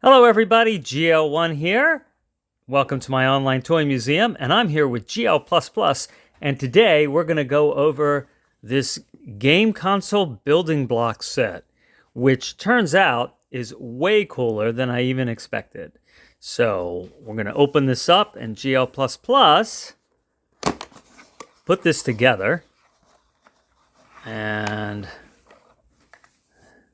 Hello everybody, GL1 here. Welcome to my online toy museum, and I'm here with GL++, and today we're going to go over this game console building block set, which turns out is way cooler than I even expected. So we're going to open this up, and GL++ put this together, and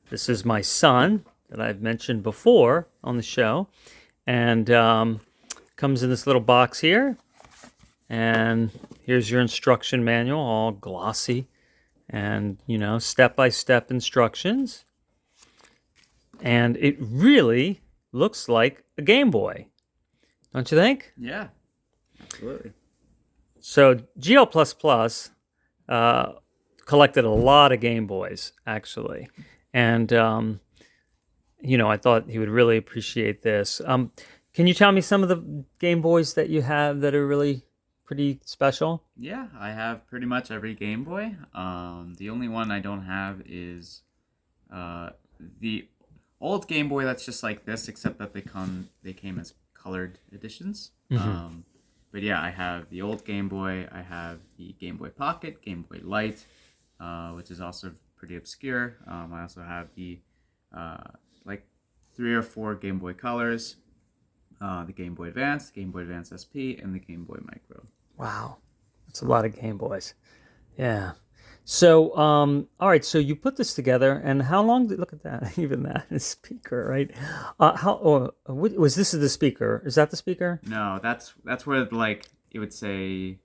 this is my son that I've mentioned before on the show, and comes in this little box here, and here's your instruction manual, all glossy, and step-by-step instructions, and it really looks like a Game Boy, don't you think? Yeah, absolutely. So GL++ collected a lot of Game Boys, actually, and I thought he would really appreciate this. Can you tell me some of the Game Boys that you have that are really pretty special? Yeah, I have pretty much every Game Boy. The only one I don't have is the old Game Boy that's just like this, except that they came as colored editions. Mm-hmm. But yeah, I have the old Game Boy. I have the Game Boy Pocket, Game Boy Light, which is also pretty obscure. I also have the like 3 or 4 Game Boy Colors, the Game Boy Advance, Game Boy Advance SP, and the Game Boy Micro. Wow, that's a lot of Game Boys. Yeah. So, all right. So you put this together, and how long did look at that? Even that is speaker, right? Was this the speaker? Is that the speaker? No, that's where like it would say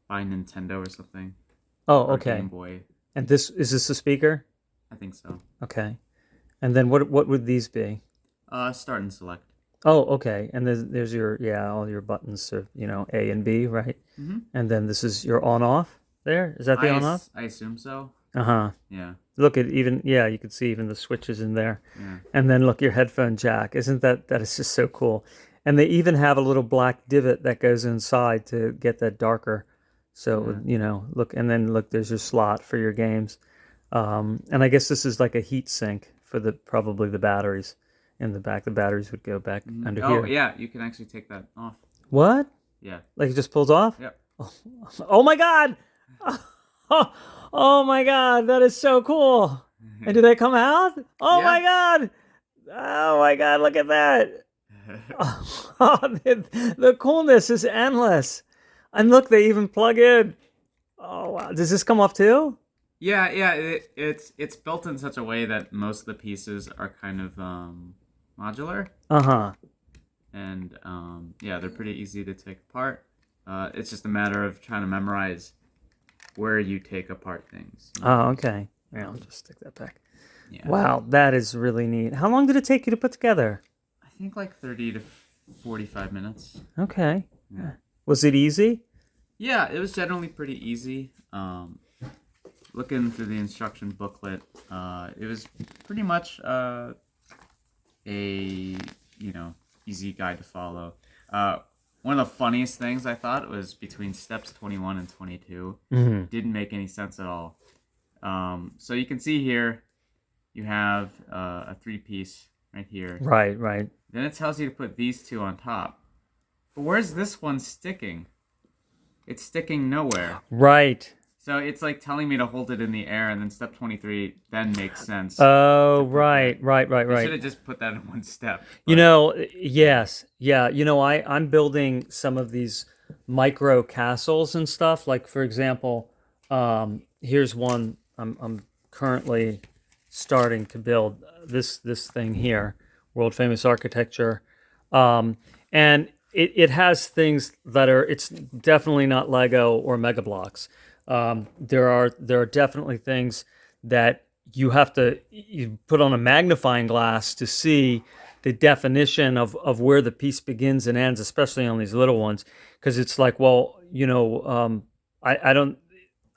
by Nintendo or something. Oh, Or okay. Game Boy. And this the speaker? I think so. Okay. And then what would these be? Start and select. Oh, okay. And there's your all your buttons, so A and B, right? Mm-hmm. And then this is your on off there. Is that the on off? I assume so. Uh-huh. Yeah. Look at you can see even the switches in there. Yeah. And then look, your headphone jack. Isn't that is just so cool? And they even have a little black divot that goes inside to get that darker. So, look, and then look, there's your slot for your games. And I guess this is like a heat sink for probably the batteries in the back. The batteries would go back under here. Oh, yeah, you can actually take that off. What? Yeah. Like it just pulls off? Yep. Oh my God! Oh my God, that is so cool. And do they come out? Oh Yeah. my God! Oh my God, look at that. Oh, the coolness is endless. And look, they even plug in. Oh wow, does this come off too? Yeah. It's built in such a way that most of the pieces are kind of modular. Uh-huh. And yeah, they're pretty easy to take apart. It's just a matter of trying to memorize where you take apart things. Oh, okay. Yeah, I'll just stick that back. Yeah. Wow, that is really neat. How long did it take you to put together? I think like 30 to 45 minutes. Okay. Yeah. Was it easy? Yeah, it was generally pretty easy. Looking through the instruction booklet, it was pretty much a easy guide to follow. One of the funniest things I thought was between steps 21 and 22. Mm-hmm. Didn't make any sense at all. So you can see here, you have a 3-piece right here. Right, right. Then it tells you to put these 2 on top. But where's this one sticking? It's sticking nowhere. Right. So it's like telling me to hold it in the air, and then step 23 then makes sense. Oh, right. I should have just put that in one step. Yes. Yeah, I'm building some of these micro castles and stuff. Like, for example, here's one I'm currently starting to build, this thing here, world famous architecture. And it has things that it's definitely not Lego or Mega Bloks. There are definitely things that you put on a magnifying glass to see the definition of where the piece begins and ends, especially on these little ones, because it's like, well, I don't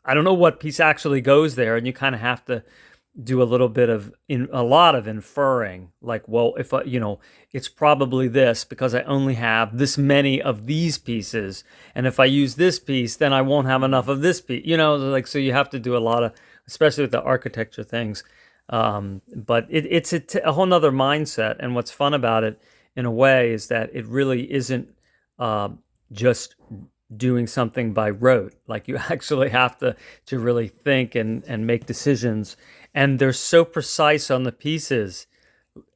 know what piece actually goes there, and you kind of have to do a lot of inferring, like, well, if it's probably this because I only have this many of these pieces, and if I use this piece, then I won't have enough of this piece, so you have to do a lot of, especially with the architecture things, But it's a whole nother mindset. And what's fun about it, in a way, is that it really isn't uh, just doing something by rote. Like you actually have to really think and make decisions. And they're so precise on the pieces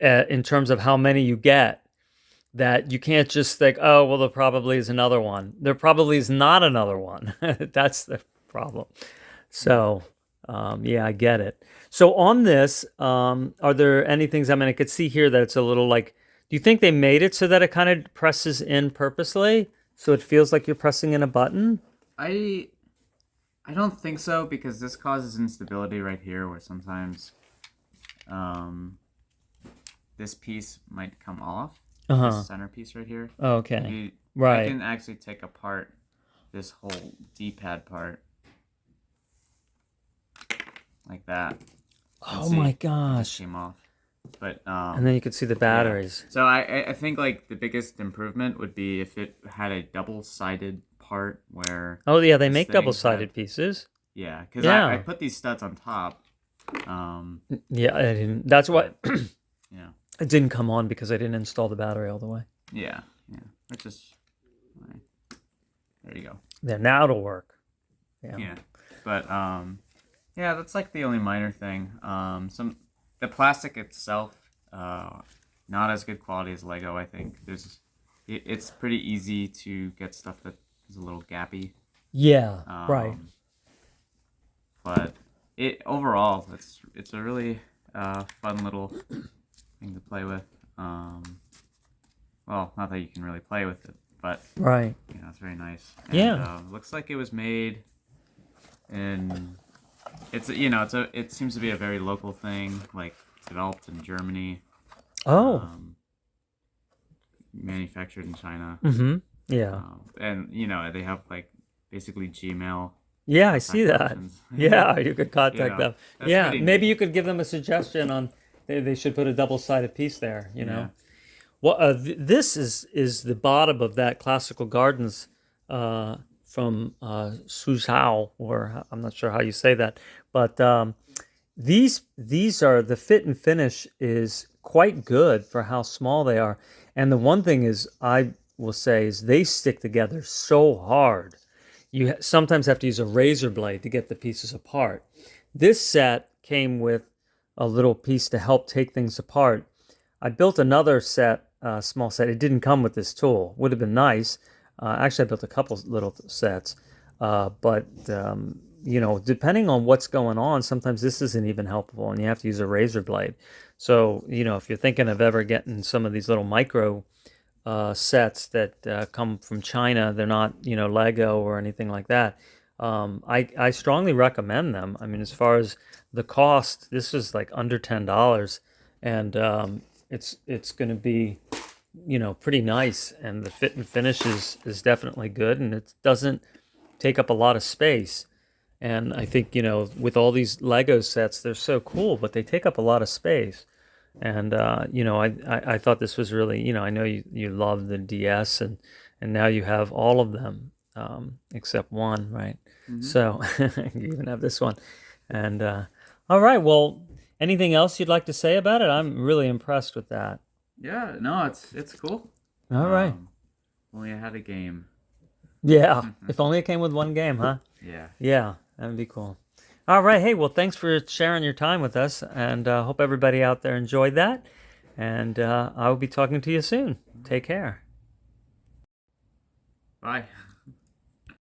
in terms of how many you get that you can't just think, oh, well, there probably is another one. There probably is not another one. That's the problem. So, yeah, I get it. So on this, are there any things? I mean, I could see here that it's a little like. Do you think they made it so that it kind of presses in purposely, so it feels like you're pressing in a button? I I don't think so because this causes instability right here, where sometimes um, this piece might come off. Uh huh. This center piece right here. Okay. You, I Right. can actually take apart this whole D-pad part like that. And Oh my see, it just gosh. came off. But And then you could see the yeah. batteries. So I think like the biggest improvement would be if it had a double-sided part where Oh yeah, they this make thing had, double-sided pieces. yeah, because I Yeah. put these studs on top. Yeah, I didn't. That's why But yeah, it didn't come on because I didn't install the battery all the way. yeah, which is there you go. There, now it'll work. Yeah. Yeah, but yeah, that's like the only minor thing. The plastic itself, not as good quality as Lego. I think it's pretty easy to get stuff that is a little gappy. Yeah. Right. Um, but it overall, it's a really fun little thing to play with. Well, not that you can really play with it, but Right. it's very nice. And, Yeah. looks like it was made in. It seems to be a very local thing, like developed in Germany, Oh. um, manufactured in China, Mm-hmm. Yeah. and they have like basically Gmail Yeah, I see contact that. options. Yeah, you could contact them. That's Yeah, pretty maybe neat. you could give them a suggestion on they should put a double-sided piece there, you Yeah. know. Well, this is the bottom of that classical gardens from Suzhou, or I'm not sure how you say that, but these are the fit and finish is quite good for how small they are. And the one thing is, I will say, is they stick together so hard. You sometimes have to use a razor blade to get the pieces apart. This set came with a little piece to help take things apart. I built another set, small set. It didn't come with this tool. Would have been nice. Actually, I built a couple little sets, but depending on what's going on, sometimes this isn't even helpful, and you have to use a razor blade. So, if you're thinking of ever getting some of these little micro sets that come from China, they're not, Lego or anything like that. I strongly recommend them. I mean, as far as the cost, this is like under $10, and it's going to be pretty nice, and the fit and finish is definitely good, and it doesn't take up a lot of space. And I think with all these Lego sets, they're so cool, but they take up a lot of space. And I thought this was really, I know you love the DS, and now you have all of them except one, right? Hmm. So you even have this one. And all right, well, anything else you'd like to say about it? I'm really impressed with that. Yeah, no, it's cool. All right. Um, Only I had a game. Yeah, if only it came with one game, huh? Yeah. Yeah, that'd be cool. All right. Hey, well, thanks for sharing your time with us, and hope everybody out there enjoyed that. And I will be talking to you soon. Take care. Bye.